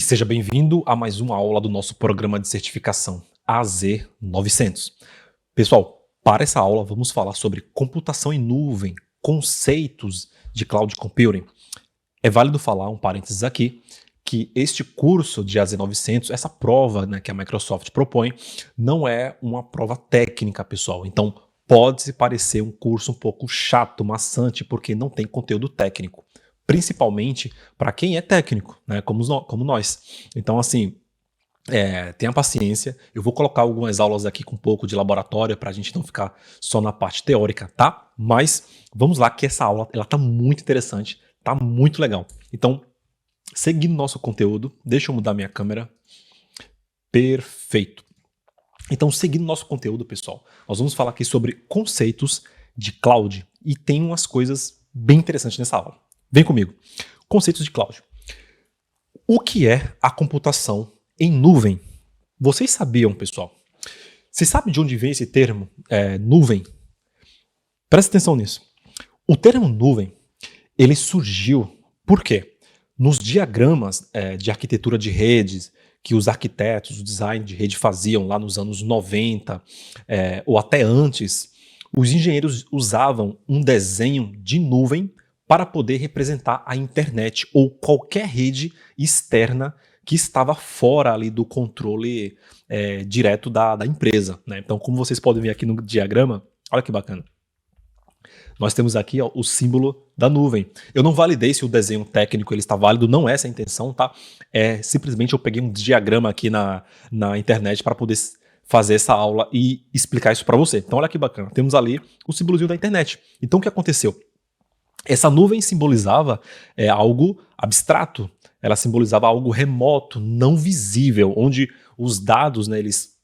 E seja bem-vindo a mais uma aula do nosso programa de certificação AZ900. Pessoal, para essa aula vamos falar sobre computação em nuvem, conceitos de cloud computing. É válido falar, um parênteses aqui, que este curso de AZ900, essa prova, que a Microsoft propõe, não é uma prova técnica, pessoal. Então, pode parecer um curso um pouco chato, maçante, porque não tem conteúdo técnico. Principalmente para quem é técnico, como nós. Então, assim, tenha paciência. Eu vou colocar algumas aulas aqui com um pouco de laboratório para a gente não ficar só na parte teórica, tá? Mas vamos lá, que essa aula ela tá muito interessante, tá muito legal. Então, seguindo nosso conteúdo, deixa eu mudar minha câmera. Perfeito. Então, seguindo nosso conteúdo, pessoal, nós vamos falar aqui sobre conceitos de cloud. E tem umas coisas bem interessantes nessa aula. Vem comigo. Conceitos de cloud. O que é a computação em nuvem? Vocês sabiam, pessoal? Você sabe de onde vem esse termo, nuvem? Presta atenção nisso. O termo nuvem, ele surgiu por quê? Nos diagramas de arquitetura de redes que os arquitetos, o design de rede faziam lá nos anos 90 ou até antes, os engenheiros usavam um desenho de nuvem para poder representar a internet ou qualquer rede externa que estava fora ali do controle direto da empresa, né? Então, como vocês podem ver aqui no diagrama, olha que bacana. Nós temos aqui o símbolo da nuvem. Eu não validei se o desenho técnico ele está válido, não é essa a intenção, tá? Simplesmente eu peguei um diagrama aqui na internet para poder fazer essa aula e explicar isso para você. Então, olha que bacana. Temos ali o símbolozinho da internet. Então, o que aconteceu? Essa nuvem simbolizava algo abstrato, ela simbolizava algo remoto, não visível, onde os dados eles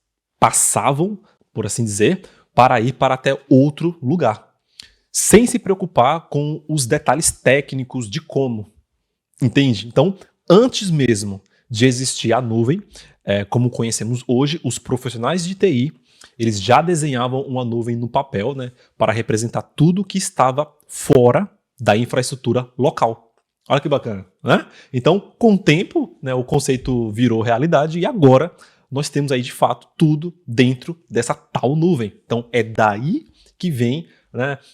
passavam, por assim dizer, para ir para até outro lugar, sem se preocupar com os detalhes técnicos de como, entende? Então, antes mesmo de existir a nuvem, como conhecemos hoje, os profissionais de TI, eles já desenhavam uma nuvem no papel, para representar tudo que estava fora da infraestrutura local. Olha que bacana, né? Então, com o tempo, o conceito virou realidade e agora nós temos aí, de fato, tudo dentro dessa tal nuvem. Então, é daí que vem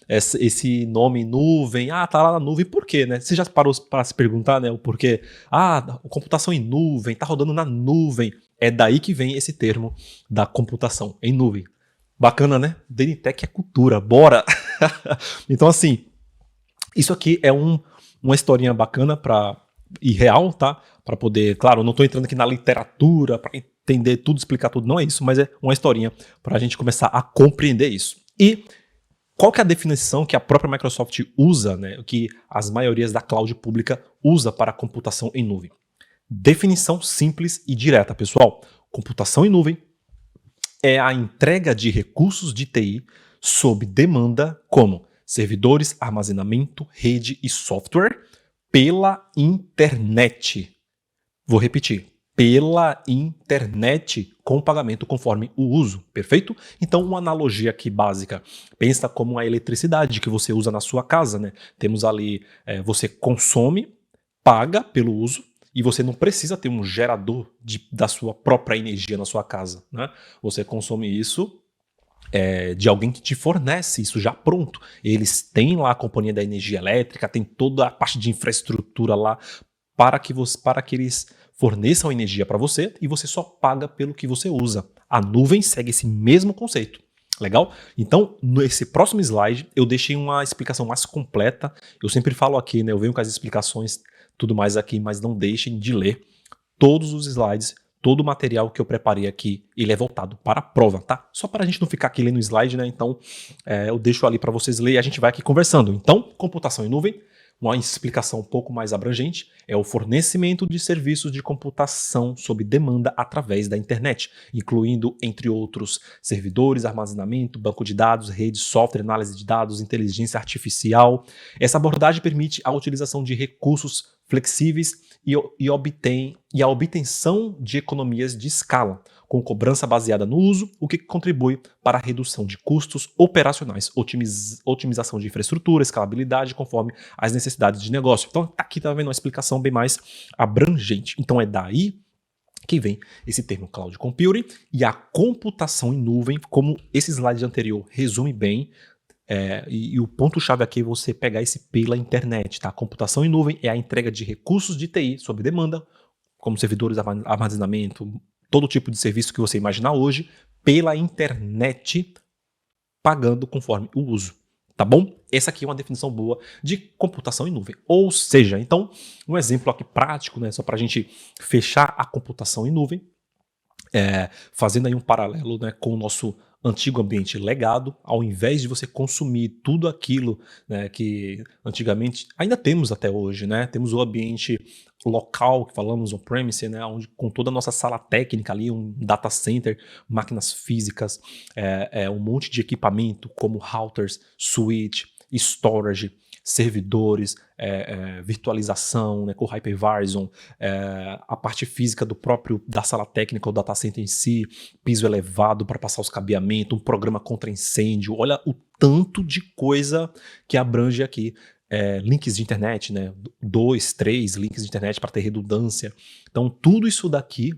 esse nome nuvem. Tá lá na nuvem, por quê? Você já parou para se perguntar o porquê? Computação em nuvem, tá rodando na nuvem. É daí que vem esse termo da computação em nuvem. Bacana, né? DNTech é cultura, bora! Então, assim, isso aqui é uma historinha bacana e real, tá? Para poder, claro, eu não estou entrando aqui na literatura para entender tudo, explicar tudo, não é isso, mas é uma historinha para a gente começar a compreender isso. E qual que é a definição que a própria Microsoft usa, que as maiorias da cloud pública usa para a computação em nuvem? Definição simples e direta, pessoal. Computação em nuvem é a entrega de recursos de TI sob demanda como servidores, armazenamento, rede e software pela internet. Vou repetir. Pela internet com pagamento conforme o uso, perfeito? Então, uma analogia aqui básica. Pensa como a eletricidade que você usa na sua casa, Temos ali, você consome, paga pelo uso, e você não precisa ter um gerador da sua própria energia na sua casa, Você consome isso de alguém que te fornece isso já pronto. Eles têm lá a companhia da energia elétrica, tem toda a parte de infraestrutura lá para que eles forneçam energia para você e você só paga pelo que você usa. A nuvem segue esse mesmo conceito. Legal? Então, nesse próximo slide, eu deixei uma explicação mais completa. Eu sempre falo aqui, eu venho com as explicações, tudo mais aqui, mas não deixem de ler todos os slides. Todo o material que eu preparei aqui, ele é voltado para a prova, tá? Só para a gente não ficar aqui lendo o slide, Então, eu deixo ali para vocês lerem e a gente vai aqui conversando. Então, computação em nuvem, uma explicação um pouco mais abrangente, é o fornecimento de serviços de computação sob demanda através da internet, incluindo, entre outros, servidores, armazenamento, banco de dados, rede, software, análise de dados, inteligência artificial. Essa abordagem permite a utilização de recursos flexíveis e a obtenção de economias de escala, com cobrança baseada no uso, o que contribui para a redução de custos operacionais, otimização de infraestrutura, escalabilidade conforme as necessidades de negócio. Então aqui está vendo uma explicação bem mais abrangente. Então é daí que vem esse termo Cloud Computing e a computação em nuvem, como esse slide anterior resume bem. E o ponto-chave aqui é você pegar esse pela internet, tá? A computação em nuvem é a entrega de recursos de TI sob demanda, como servidores, armazenamento, todo tipo de serviço que você imaginar hoje, pela internet, pagando conforme o uso, tá bom? Essa aqui é uma definição boa de computação em nuvem. Ou seja, então, um exemplo aqui prático, né, só para a gente fechar a computação em nuvem, fazendo aí um paralelo, né, com o nosso antigo ambiente legado, ao invés de você consumir tudo aquilo, né, que antigamente, ainda temos até hoje, né, temos o ambiente local, que falamos on-premise, né, onde, com toda a nossa sala técnica ali, um data center, máquinas físicas, um monte de equipamento como routers, switch, storage, servidores, virtualização, né, com hypervisor, a parte física da sala técnica, o data center em si, piso elevado para passar os cabeamentos, um programa contra incêndio. Olha o tanto de coisa que abrange aqui. Links de internet, né, 2, 3 links de internet para ter redundância. Então tudo isso daqui,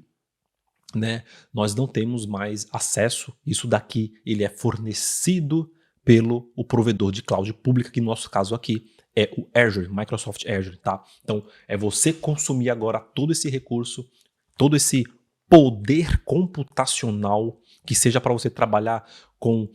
né, nós não temos mais acesso. Isso daqui ele é fornecido pelo provedor de cloud pública, que no nosso caso aqui é o Azure, Microsoft Azure, tá? Então é você consumir agora todo esse recurso, todo esse poder computacional que seja para você trabalhar com,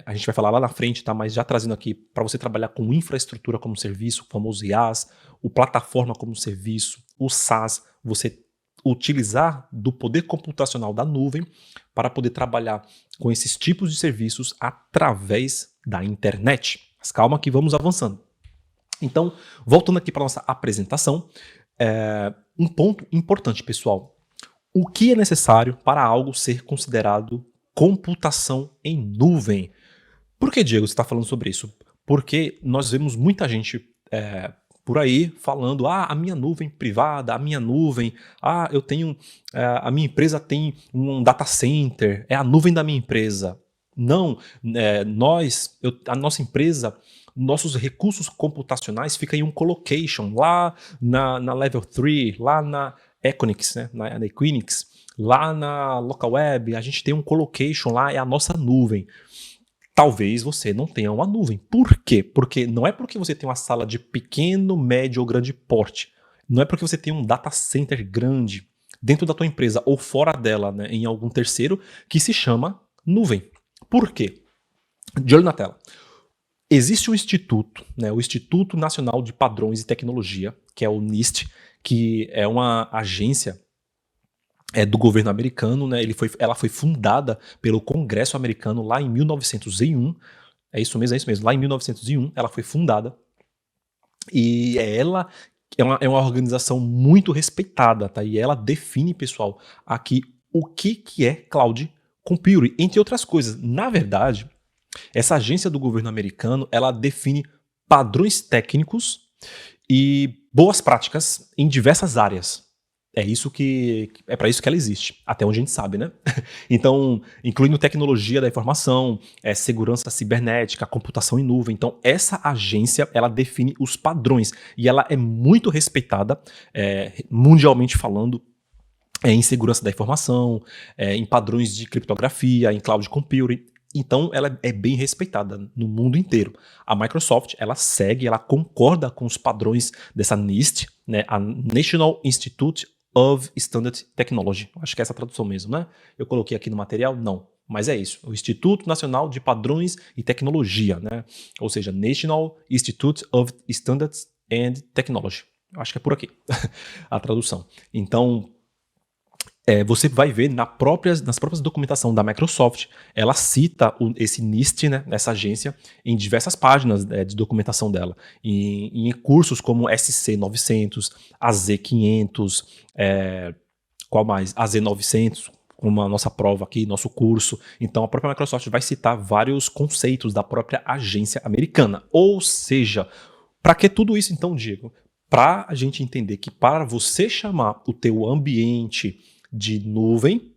a gente vai falar lá na frente, tá? Mas já trazendo aqui, para você trabalhar com infraestrutura como serviço, o famoso IaaS, o plataforma como serviço, o SaaS, você utilizar do poder computacional da nuvem para poder trabalhar com esses tipos de serviços através da internet. Mas calma que vamos avançando. Então, voltando aqui para a nossa apresentação, um ponto importante, pessoal. O que é necessário para algo ser considerado computação em nuvem? Por que, Diego, você está falando sobre isso? Porque nós vemos muita gente por aí falando, a minha nuvem privada, a minha nuvem, eu tenho, a minha empresa tem um data center, é a nuvem da minha empresa. Não, a nossa empresa, nossos recursos computacionais ficam em um colocation, lá na Level 3, lá na Equinix, né, na Equinix, lá na Local Web, a gente tem um colocation lá, é a nossa nuvem. Talvez você não tenha uma nuvem. Por quê? Porque não é porque você tem uma sala de pequeno, médio ou grande porte. Não é porque você tem um data center grande dentro da tua empresa ou fora dela, né, em algum terceiro, que se chama nuvem. Por quê? De olho na tela. Existe um instituto, né, o Instituto Nacional de Padrões e Tecnologia, que é o NIST, que é uma agência do governo americano, né? Ela foi fundada pelo Congresso americano lá em 1901. É isso mesmo. Lá em 1901 ela foi fundada e ela é uma organização muito respeitada, tá? E ela define, pessoal, aqui o que é Cloud Computing, entre outras coisas. Na verdade, essa agência do governo americano, ela define padrões técnicos e boas práticas em diversas áreas. É para isso que ela existe, até onde a gente sabe, né? Então, incluindo tecnologia da informação, segurança cibernética, computação em nuvem. Então, essa agência, ela define os padrões e ela é muito respeitada, mundialmente falando, em segurança da informação, em padrões de criptografia, em cloud computing. Então, ela é bem respeitada no mundo inteiro. A Microsoft, ela concorda com os padrões dessa NIST, né, a National Institute of Standard Technology. Acho que é essa a tradução mesmo, né? Eu coloquei aqui no material? Não. Mas é isso. O Instituto Nacional de Padrões e Tecnologia, né? Ou seja, National Institute of Standards and Technology. Acho que é por aqui a tradução. Então, você vai ver nas próprias documentações da Microsoft, ela cita esse NIST, né, essa agência, em diversas páginas de documentação dela, em cursos como SC900, AZ500, qual mais? AZ900, como a nossa prova aqui, nosso curso. Então a própria Microsoft vai citar vários conceitos da própria agência americana. Ou seja, para que tudo isso então, Diego? para a gente entender que para você chamar o teu ambiente de nuvem,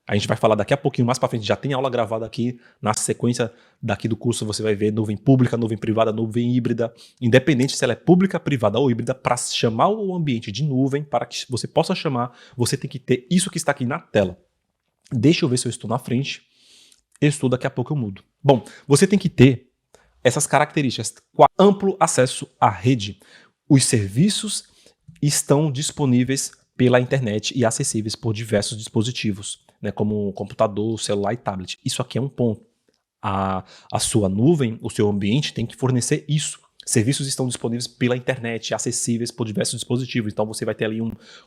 a gente vai falar daqui a pouquinho mais para frente, já tem aula gravada aqui, na sequência daqui do curso você vai ver nuvem pública, nuvem privada, nuvem híbrida, independente se ela é pública, privada ou híbrida, para chamar o ambiente de nuvem, para que você possa chamar, você tem que ter isso que está aqui na tela. Deixa eu ver se eu estou na frente, eu estou, daqui a pouco eu mudo. Bom, você tem que ter essas características, amplo acesso à rede. Os serviços estão disponíveis pela internet e acessíveis por diversos dispositivos, né, como computador, celular e tablet. Isso aqui é um ponto. A sua nuvem, o seu ambiente tem que fornecer isso. Serviços estão disponíveis pela internet, acessíveis por diversos dispositivos. Então você vai ter ali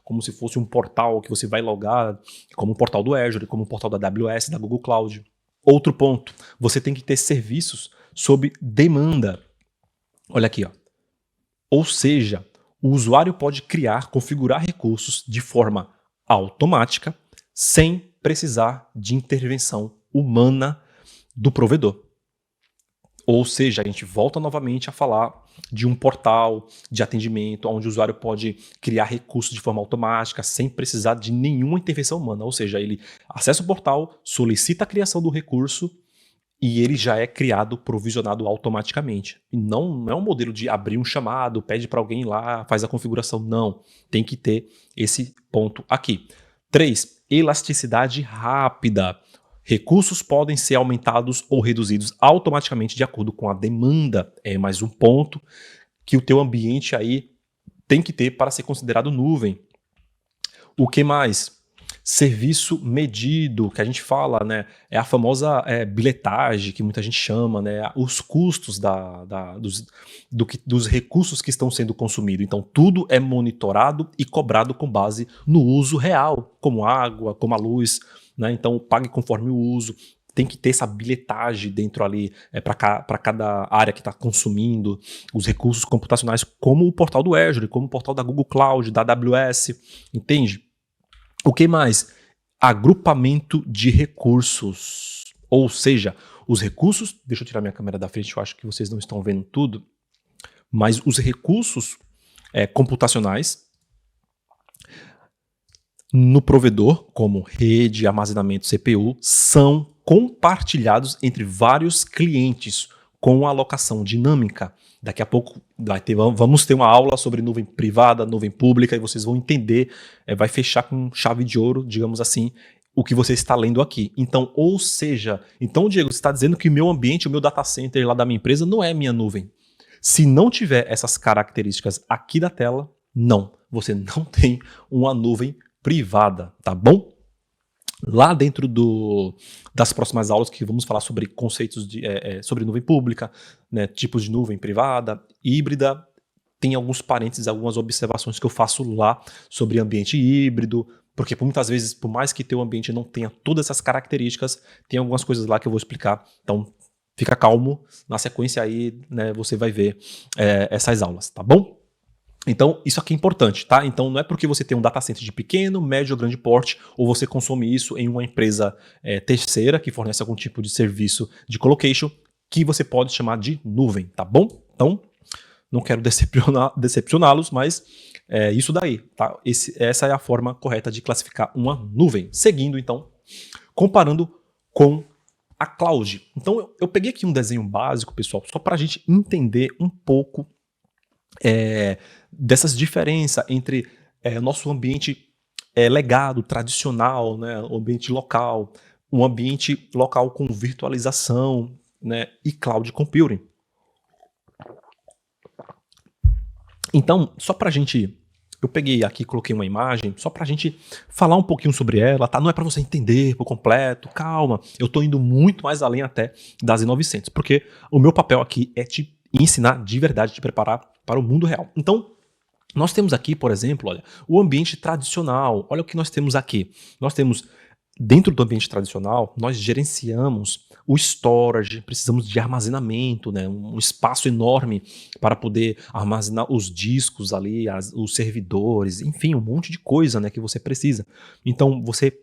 como se fosse um portal que você vai logar, como o portal do Azure, como o portal da AWS, da Google Cloud. Outro ponto, você tem que ter serviços sob demanda. Olha aqui, ó. Ou seja, o usuário pode criar, configurar recursos de forma automática, sem precisar de intervenção humana do provedor. Ou seja, a gente volta novamente a falar de um portal de atendimento onde o usuário pode criar recursos de forma automática sem precisar de nenhuma intervenção humana. Ou seja, ele acessa o portal, solicita a criação do recurso e ele já é criado, provisionado automaticamente. E não é um modelo de abrir um chamado, pede para alguém ir lá, faz a configuração. Não, tem que ter esse ponto aqui. 3. Elasticidade rápida. Recursos podem ser aumentados ou reduzidos automaticamente de acordo com a demanda. É mais um ponto que o teu ambiente aí tem que ter para ser considerado nuvem. O que mais? Serviço medido, que a gente fala, né? É a famosa bilhetagem, que muita gente chama, né? Os custos dos recursos que estão sendo consumidos. Então, tudo é monitorado e cobrado com base no uso real, como água, como a luz, né? Então, pague conforme o uso. Tem que ter essa bilhetagem dentro ali para cada área que está consumindo os recursos computacionais, como o portal do Azure, como o portal da Google Cloud, da AWS, entende? O que mais? Agrupamento de recursos. Ou seja, os recursos... Deixa eu tirar minha câmera da frente, eu acho que vocês não estão vendo tudo. Mas os recursos computacionais no provedor, como rede, armazenamento, CPU, são compartilhados entre vários clientes com alocação dinâmica. Daqui a pouco vamos ter uma aula sobre nuvem privada, nuvem pública, e vocês vão entender, vai fechar com chave de ouro, digamos assim, o que você está lendo aqui. Então, ou seja, Diego, você está dizendo que o meu ambiente, o meu data center lá da minha empresa não é minha nuvem. Se não tiver essas características aqui da tela, não. Você não tem uma nuvem privada, tá bom? Lá dentro das próximas aulas que vamos falar sobre conceitos sobre nuvem pública, né, tipos de nuvem privada, híbrida, tem alguns parênteses, algumas observações que eu faço lá sobre ambiente híbrido, porque muitas vezes, por mais que teu ambiente não tenha todas essas características, tem algumas coisas lá que eu vou explicar, então fica calmo, na sequência aí, né, você vai ver essas aulas, tá bom? Então, isso aqui é importante, tá? Então, não é porque você tem um data center de pequeno, médio ou grande porte, ou você consome isso em uma empresa terceira que fornece algum tipo de serviço de colocation, que você pode chamar de nuvem, tá bom? Então, não quero decepcioná-los, mas é isso daí, tá? Essa é a forma correta de classificar uma nuvem. Seguindo, então, comparando com a cloud. Então, eu peguei aqui um desenho básico, pessoal, só para a gente entender um pouco dessas diferenças entre nosso ambiente legado, tradicional, né, o ambiente local, um ambiente local com virtualização, né, e cloud computing. Então, só para a gente... Eu peguei aqui, coloquei uma imagem, só para a gente falar um pouquinho sobre ela, tá? Não é para você entender por completo, calma. Eu estou indo muito mais além até das Z900, porque o meu papel aqui é te ensinar de verdade, te preparar para o mundo real. Então, nós temos aqui, por exemplo, olha, o ambiente tradicional. Olha o que nós temos aqui. Nós temos, dentro do ambiente tradicional, nós gerenciamos o storage, precisamos de armazenamento, né, um espaço enorme para poder armazenar os discos ali, os servidores, enfim, um monte de coisa, né, que você precisa. Então, você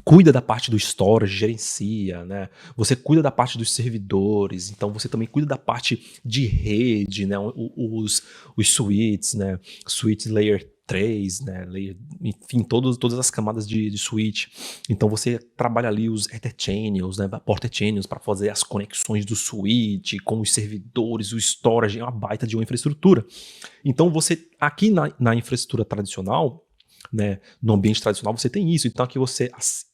cuida da parte do storage, gerencia, né? Você cuida da parte dos servidores, então você também cuida da parte de rede, né? Os switches, né? Switch layer 3, né? Enfim, todas as camadas de switch. Então você trabalha ali os Ether Channels, né? Porta Channels para fazer as conexões do switch com os servidores, o storage, é uma baita de uma infraestrutura. Então você, aqui na infraestrutura tradicional, né, no ambiente tradicional você tem isso, então aqui você,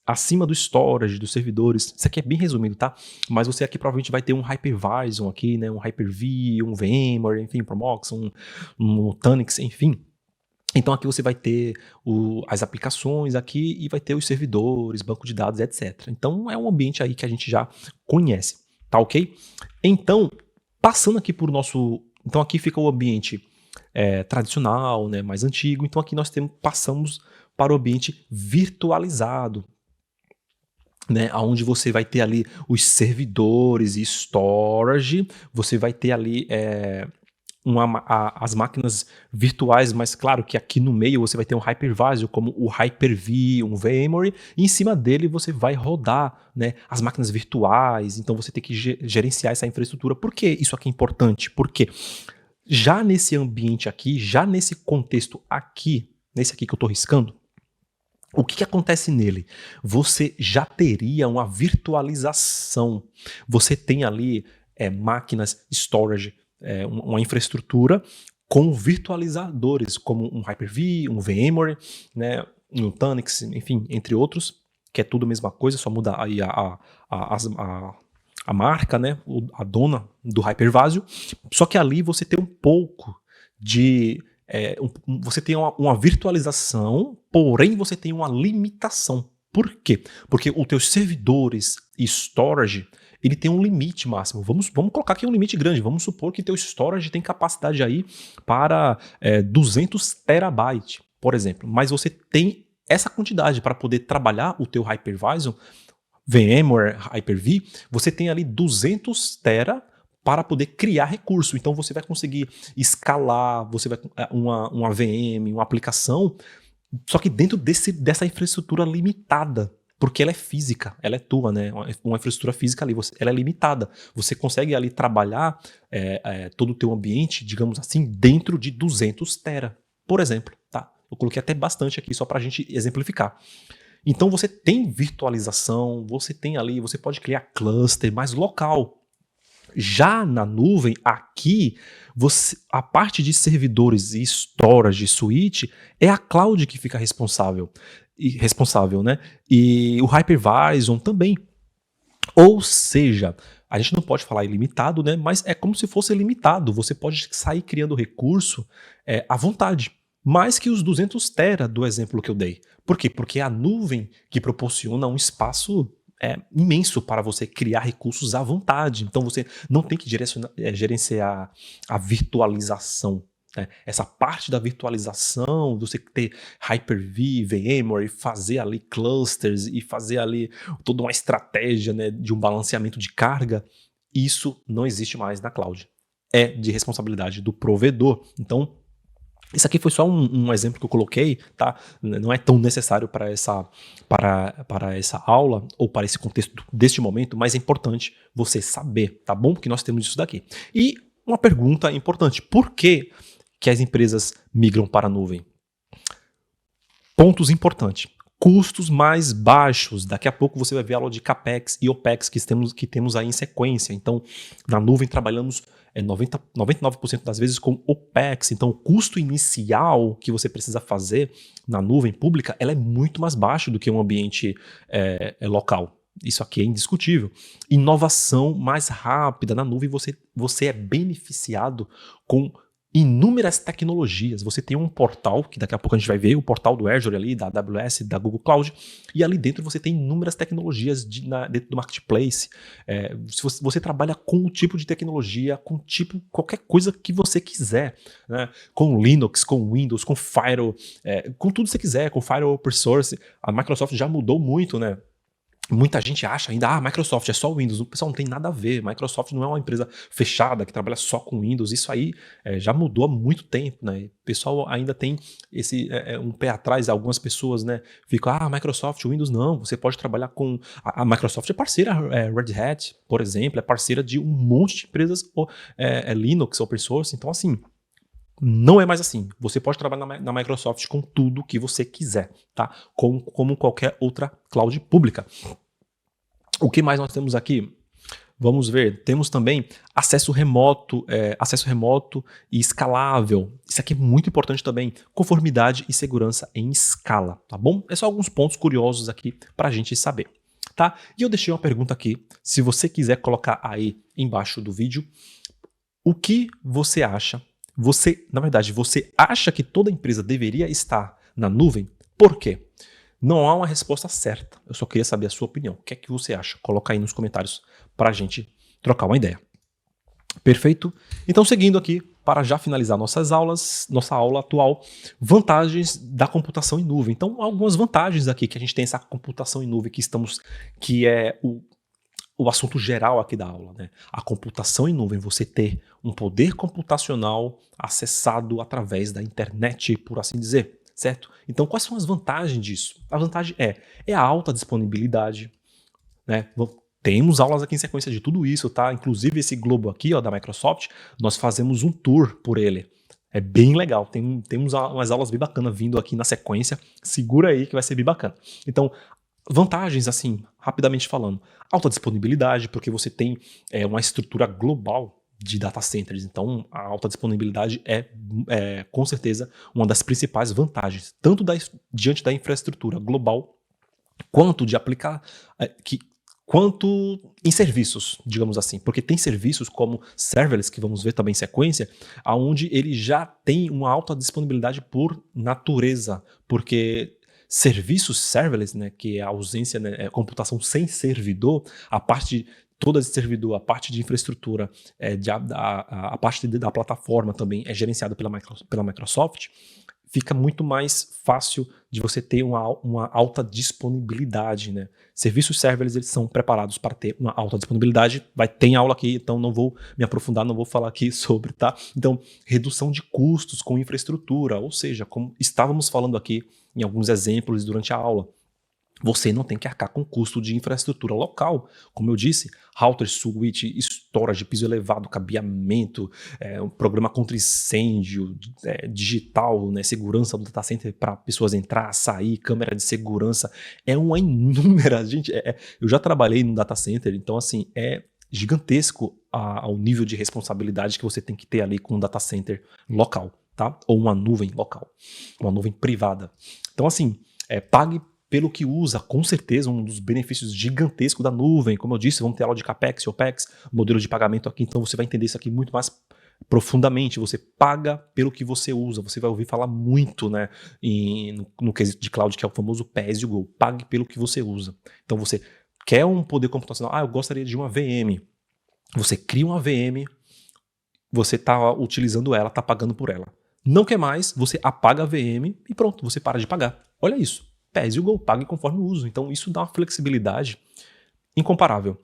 acima do storage, dos servidores, isso aqui é bem resumido, tá? Mas você aqui provavelmente vai ter um hypervisor aqui, né, um Hyper-V, um VMware, enfim, Promox, um Nutanix, enfim. Então aqui você vai ter as aplicações aqui e vai ter os servidores, banco de dados, etc. Então é um ambiente aí que a gente já conhece, tá ok? Então, passando aqui por nosso... Então aqui fica o ambiente tradicional, né, mais antigo. Então aqui nós passamos para o ambiente virtualizado, né, onde você vai ter ali os servidores e storage, você vai ter ali as máquinas virtuais, mas claro que aqui no meio você vai ter um hypervisor como o Hyper-V, um VMware, e em cima dele você vai rodar, né, as máquinas virtuais, então você tem que gerenciar essa infraestrutura. Por que isso aqui é importante? Porque já nesse ambiente aqui, já nesse contexto aqui, nesse aqui que eu estou riscando, o que acontece nele? Você já teria uma virtualização. Você tem ali máquinas, storage, uma infraestrutura com virtualizadores, como um Hyper-V, um VMware, né, um Nutanix, enfim, entre outros, que é tudo a mesma coisa, só muda aí a marca, né, a dona do hypervisor, só que ali você tem um pouco de... você tem uma virtualização, porém você tem uma limitação. Por quê? Porque os teus servidores e storage, ele tem um limite máximo. Vamos colocar aqui um limite grande. Vamos supor que teu storage tem capacidade aí para 200 terabytes, por exemplo. Mas você tem essa quantidade para poder trabalhar o teu hypervisor, VMware, Hyper-V, você tem ali 200 tera para poder criar recurso. Então você vai conseguir escalar, você vai uma VM, uma aplicação, só que dentro dessa infraestrutura limitada, porque ela é física, ela é tua, né? Uma infraestrutura física ali, ela é limitada. Você consegue ali trabalhar todo o teu ambiente, digamos assim, dentro de 200 tera, por exemplo, tá? Eu coloquei até bastante aqui só para a gente exemplificar. Então você tem virtualização, você tem ali, você pode criar cluster mais local. Já na nuvem, aqui, a parte de servidores e storage, switch, é a cloud que fica responsável, né? E o hypervisor também. Ou seja, a gente não pode falar ilimitado, né? Mas é como se fosse limitado. Você pode sair criando recurso à vontade. Mais que os 200 tera do exemplo que eu dei. Por quê? Porque é a nuvem que proporciona um espaço imenso para você criar recursos à vontade. Então você não tem que gerenciar a virtualização. Né? Essa parte da virtualização, você ter Hyper-V, VMware, e fazer ali clusters e fazer ali toda uma estratégia, né, de um balanceamento de carga, isso não existe mais na cloud. É de responsabilidade do provedor. Então, isso aqui foi só um exemplo que eu coloquei, tá? Não é tão necessário para essa aula ou para esse contexto deste momento, mas é importante você saber, tá bom? Porque nós temos isso daqui. E uma pergunta importante: por que as empresas migram para a nuvem? Pontos importantes. Custos mais baixos. Daqui a pouco você vai ver a aula de CAPEX e OPEX que temos aí em sequência. Então, na nuvem trabalhamos 99% das vezes com OPEX. Então, o custo inicial que você precisa fazer na nuvem pública, ela é muito mais baixo do que um ambiente local. Isso aqui é indiscutível. Inovação mais rápida. Na nuvem você é beneficiado com inúmeras tecnologias. Você tem um portal, que daqui a pouco a gente vai ver, o portal do Azure ali, da AWS, da Google Cloud, e ali dentro você tem inúmeras tecnologias dentro do marketplace. Se você trabalha com o tipo de tecnologia, com qualquer coisa que você quiser, né? Com Linux, com Windows, com Firewall, com tudo que você quiser, com Firewall Open Source. A Microsoft já mudou muito, né? Muita gente acha ainda, Microsoft é só o Windows. O pessoal não tem nada a ver. Microsoft não é uma empresa fechada que trabalha só com Windows. Isso aí já mudou há muito tempo, né? O pessoal ainda tem esse um pé atrás. Algumas pessoas, né, ficam, Microsoft, Windows não. Você pode trabalhar com a Microsoft é parceira, Red Hat, por exemplo, é parceira de um monte de empresas Linux, open source. Então, assim, não é mais assim. Você pode trabalhar na Microsoft com tudo que você quiser, tá? Como qualquer outra cloud pública. O que mais nós temos aqui? Vamos ver. Temos também acesso remoto e escalável. Isso aqui é muito importante também. Conformidade e segurança em escala, tá bom? É só alguns pontos curiosos aqui para a gente saber, tá? E eu deixei uma pergunta aqui. Se você quiser colocar aí embaixo do vídeo, o que você acha? Na verdade, você acha que toda empresa deveria estar na nuvem? Por quê? Não há uma resposta certa. Eu só queria saber a sua opinião. O que é que você acha? Coloca aí nos comentários para a gente trocar uma ideia. Perfeito? Então, seguindo aqui, para já finalizar nossa aula atual, vantagens da computação em nuvem. Então, algumas vantagens aqui que a gente tem essa computação em nuvem que é o assunto geral aqui da aula, né? A computação em nuvem, você ter um poder computacional acessado através da internet, por assim dizer, certo? Então, quais são as vantagens disso? A vantagem é a alta disponibilidade, né? Temos aulas aqui em sequência de tudo isso, tá? Inclusive esse globo aqui, ó, da Microsoft, nós fazemos um tour por ele. É bem legal, temos umas aulas bem bacanas vindo aqui na sequência, segura aí que vai ser bem bacana. Então, vantagens, assim, rapidamente falando, alta disponibilidade, porque você tem uma estrutura global de data centers, então a alta disponibilidade é com certeza uma das principais vantagens, tanto diante da infraestrutura global, quanto de aplicar, quanto em serviços, digamos assim, porque tem serviços como serverless, que vamos ver também em sequência, onde ele já tem uma alta disponibilidade por natureza, porque serviços serverless, né, que é a ausência, né, computação sem servidor, a parte toda de servidor, a parte de infraestrutura, a parte da plataforma também é gerenciada pela Microsoft, fica muito mais fácil de você ter uma alta disponibilidade, né? Serviços serverless, eles são preparados para ter uma alta disponibilidade. Tem aula aqui, então não vou me aprofundar, não vou falar aqui sobre, tá? Então, redução de custos com infraestrutura, ou seja, como estávamos falando aqui em alguns exemplos durante a aula, você não tem que arcar com custo de infraestrutura local. Como eu disse, router, switch, storage, piso elevado, cabeamento, um programa contra incêndio, digital, né, segurança do data center para pessoas entrar, sair, câmera de segurança. É uma inúmera, gente. Eu já trabalhei no data center, então assim, é gigantesco ao nível de responsabilidade que você tem que ter ali com um data center local, tá? Ou uma nuvem local, uma nuvem privada. Então assim, pague pelo que usa, com certeza, um dos benefícios gigantescos da nuvem. Como eu disse, vamos ter aula de CAPEX e OPEX, modelo de pagamento aqui, então você vai entender isso aqui muito mais profundamente. Você paga pelo que você usa. Você vai ouvir falar muito, né, no quesito de cloud, que é o famoso pay-as-you-go. Pague pelo que você usa. Então você quer um poder computacional? Eu gostaria de uma VM. Você cria uma VM, você está utilizando ela, está pagando por ela. Não quer mais, você apaga a VM e pronto, você para de pagar. Olha isso. Pay-as-you-go, pague conforme o uso. Então isso dá uma flexibilidade incomparável.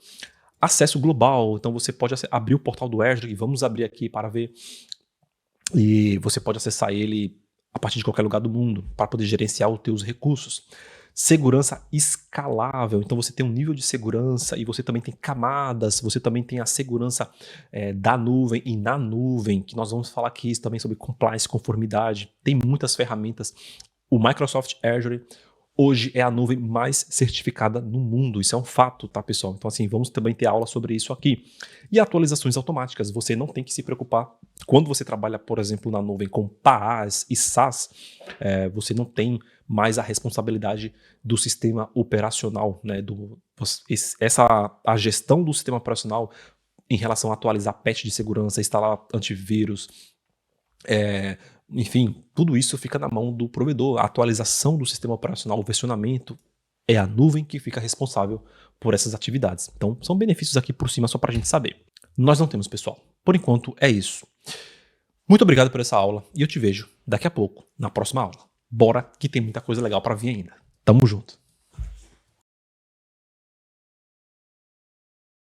Acesso global, então você pode abrir o portal do Azure, e vamos abrir aqui para ver, e você pode acessar ele a partir de qualquer lugar do mundo, para poder gerenciar os teus recursos. Segurança escalável, então você tem um nível de segurança e você também tem camadas, você também tem a segurança da nuvem e na nuvem, que nós vamos falar aqui também sobre compliance, conformidade, tem muitas ferramentas. O Microsoft Azure hoje é a nuvem mais certificada no mundo. Isso é um fato, tá, pessoal? Então, assim, vamos também ter aula sobre isso aqui. E atualizações automáticas. Você não tem que se preocupar. Quando você trabalha, por exemplo, na nuvem com PaaS e SaaS, você não tem mais a responsabilidade do sistema operacional, né? A gestão do sistema operacional em relação a atualizar patch de segurança, instalar antivírus, enfim, tudo isso fica na mão do provedor. A atualização do sistema operacional, o versionamento, é a nuvem que fica responsável por essas atividades. Então, são benefícios aqui por cima só para a gente saber. Nós não temos, pessoal. Por enquanto, é isso. Muito obrigado por essa aula e eu te vejo daqui a pouco, na próxima aula. Bora que tem muita coisa legal para vir ainda. Tamo junto.